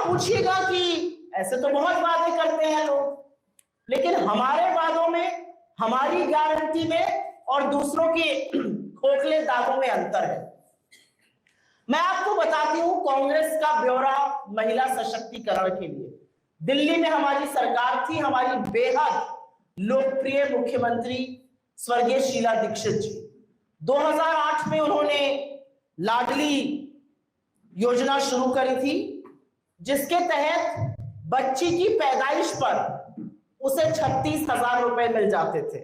आप पूछिएगा कि ऐसे तो बहुत वादे करते हैं लोग, लेकिन हमारे वादों में, हमारी गारंटी में और दूसरों के खोखले दावों में अंतर है। मैं आपको बताती हूं कांग्रेस का ब्यौरा महिला सशक्तिकरण के लिए। दिल्ली में हमारी सरकार थी, हमारी बेहद लोकप्रिय मुख्यमंत्री स्वर्गीय शीला दीक्षित जी। 2008 में उन्होंने लाडली योजना शुरू करी थी, जिसके तहत बच्ची की पैदाइश पर उसे 36,000 रुपए मिल जाते थे,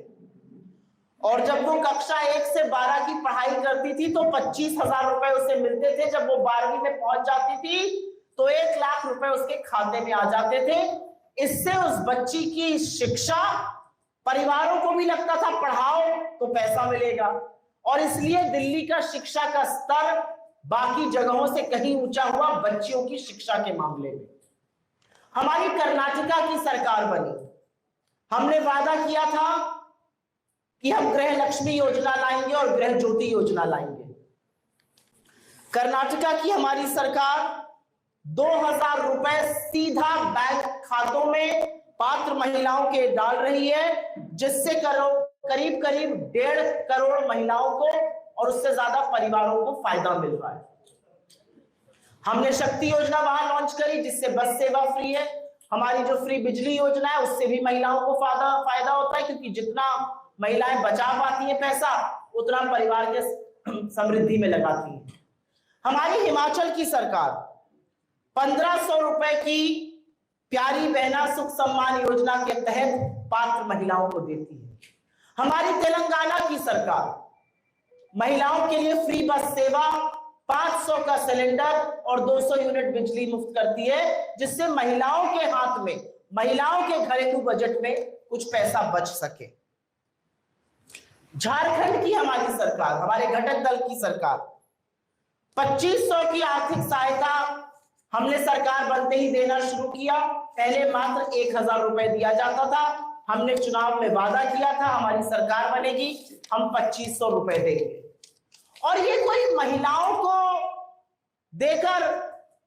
और जब वो कक्षा 1 से 12 की पढ़ाई करती थी तो 25,000 रुपए उसे मिलते थे। जब वो 12वीं में पहुंच जाती थी तो 1 लाख रुपए उसके खाते में आ जाते थे। इससे उस बच्ची की शिक्षा, परिवारों को भी लगता था पढ़ाओ तो पैसा मिलेगा, और इसलिए दिल्ली का शिक्षा का स्तर बाकी जगहों से कहीं ऊंचा हुआ बच्चियों की शिक्षा के मामले में। हमारी कर्नाटका की सरकार बनी, हमने वादा किया था कि हम गृह लक्ष्मी योजना लाएंगे और गृह ज्योति योजना लाएंगे। कर्नाटका की हमारी सरकार 2,000 रुपए सीधा बैंक खातों में पात्र महिलाओं के डाल रही है, जिससे करीब करीब 1.5 करोड़ महिलाओं को और उससे ज्यादा परिवारों को फायदा मिल रहा है। हमने शक्ति योजना वहां लॉन्च करी, जिससे बस सेवा फ्री है। हमारी जो फ्री बिजली योजना है उससे भी महिलाओं को फायदा होता है, क्योंकि जितना महिलाएं बचा पाती हैं पैसा, उतना परिवार के समृद्धि में लगाती हैं। हमारी हिमाचल की सरकार 1,500 रुपए की प्यारी बहना सुख सम्मान योजना के तहत पात्र महिलाओं को देती है। हमारी तेलंगाना की सरकार महिलाओं के लिए फ्री बस सेवा, 500 का सिलेंडर और 200 यूनिट बिजली मुफ्त करती है, जिससे महिलाओं के हाथ में, महिलाओं के घरेलू बजट में कुछ पैसा बच सके। झारखंड की हमारी सरकार, हमारे घटक दल की सरकार 2500 की आर्थिक सहायता हमने सरकार बनते ही देना शुरू किया। पहले मात्र 1,000 रुपए दिया जाता था। हमने चुनाव में वादा किया था हमारी सरकार बनेगी, हम 2500 रुपए देंगे। और ये कोई महिलाओं को देकर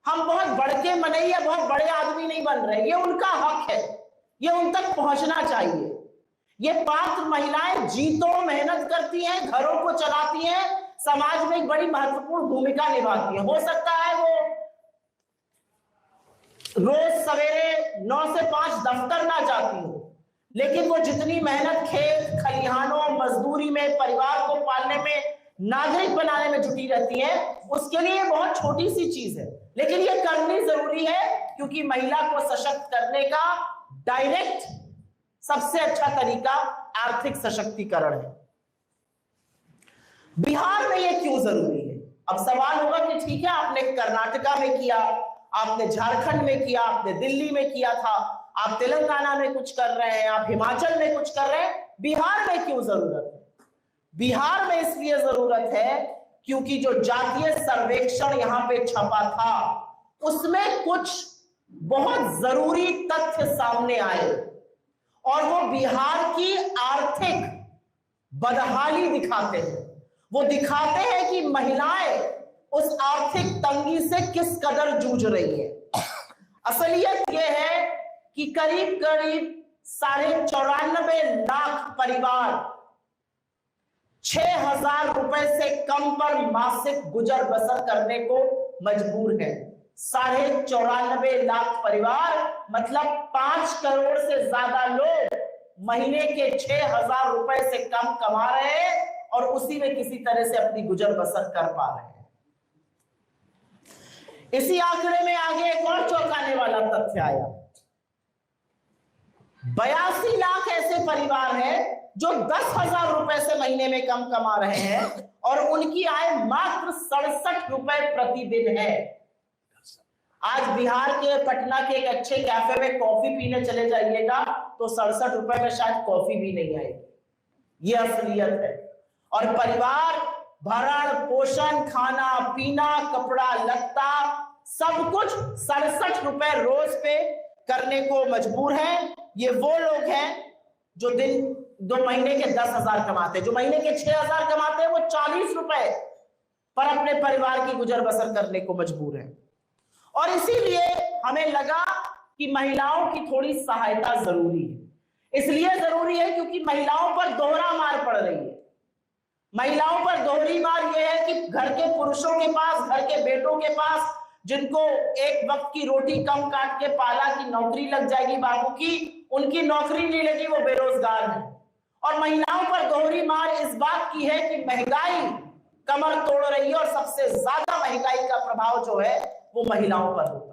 हम बहुत बड़के मनैया, बहुत बड़े आदमी नहीं बन रहे। ये उनका हक है, ये उन तक पहुंचना चाहिए। ये पात्र महिलाएं जीतों मेहनत करती हैं, घरों को चलाती हैं, समाज में एक बड़ी महत्वपूर्ण भूमिका निभाती हैं। हो सकता है वो रोज सवेरे 9 से 5 दफ्तर ना जाती हो, लेकिन वो जितनी मेहनत खेत खलिहानों, मजदूरी में, परिवार को पालने में, नागरिक बनाने में जुटी रहती है, उसके लिए बहुत छोटी सी चीज है, लेकिन ये करनी जरूरी है, क्योंकि महिला को सशक्त करने का डायरेक्ट सबसे अच्छा तरीका आर्थिक सशक्तिकरण है। बिहार में ये क्यों जरूरी है? अब सवाल होगा कि ठीक है, आपने कर्नाटका में किया, आपने झारखंड में किया, आपने दिल्ली में किया था, आप तेलंगाना में कुछ कर रहे हैं, आप हिमाचल में कुछ कर रहे हैं, बिहार में क्यों जरूरत है? बिहार में इसलिए जरूरत है क्योंकि जो जातीय सर्वेक्षण यहां पे छपा था, उसमें कुछ बहुत जरूरी तथ्य सामने आए, और वो बिहार की आर्थिक बदहाली दिखाते हैं। वो दिखाते हैं कि महिलाएं उस आर्थिक तंगी से किस कदर जूझ रही है। असलियत यह है कि करीब करीब 94.5 लाख परिवार 6,000 रुपए से कम पर मासिक गुजर बसर करने को मजबूर है। 94.5 लाख परिवार मतलब 5 करोड़ से ज्यादा लोग महीने के 6,000 रुपए से कम कमा रहे हैं, और उसी में किसी तरह से अपनी गुजर बसर कर पा रहे हैं। इसी आंकड़े में आगे एक और चौंकाने वाला तथ्य आया। 82 लाख ऐसे परिवार हैं जो 10,000 रुपए से महीने में कम कमा रहे हैं, और उनकी आय मात्र 67 रुपए प्रतिदिन है। आज बिहार के पटना के एक अच्छे कैफे में कॉफी पीने चले जाइएगा तो 67 रुपए में शायद कॉफी भी नहीं आएगी। ये असलियत है। और परिवार भरण पोषण, खाना पीना, कपड़ा लत्ता, सब कुछ 67 रुपए रोज पे करने को मजबूर हैं। ये वो लोग हैं जो दिन 2 महीने के 10,000 कमाते हैं, जो महीने के 6,000 कमाते हैं, वो 40 रुपए पर अपने परिवार की गुजर बसर करने को मजबूर है। और इसीलिए हमें लगा कि महिलाओं की थोड़ी सहायता जरूरी है। इसलिए जरूरी है क्योंकि महिलाओं पर दोहरा मार पड़ रही है। महिलाओं पर दोहरी मार यह है कि घर के पुरुषों के पास, घर के बेटों के पास, जिनको एक वक्त की रोटी कम काट के पाला की नौकरी लग जाएगी बाबू की, उनकी नौकरी नहीं लगी, वो बेरोजगार है। और महिलाओं पर दोहरी मार इस बात की है कि महंगाई कमर तोड़ रही है और सबसे ज्यादा महंगाई का प्रभाव जो है वो महिलाओं पर होता है।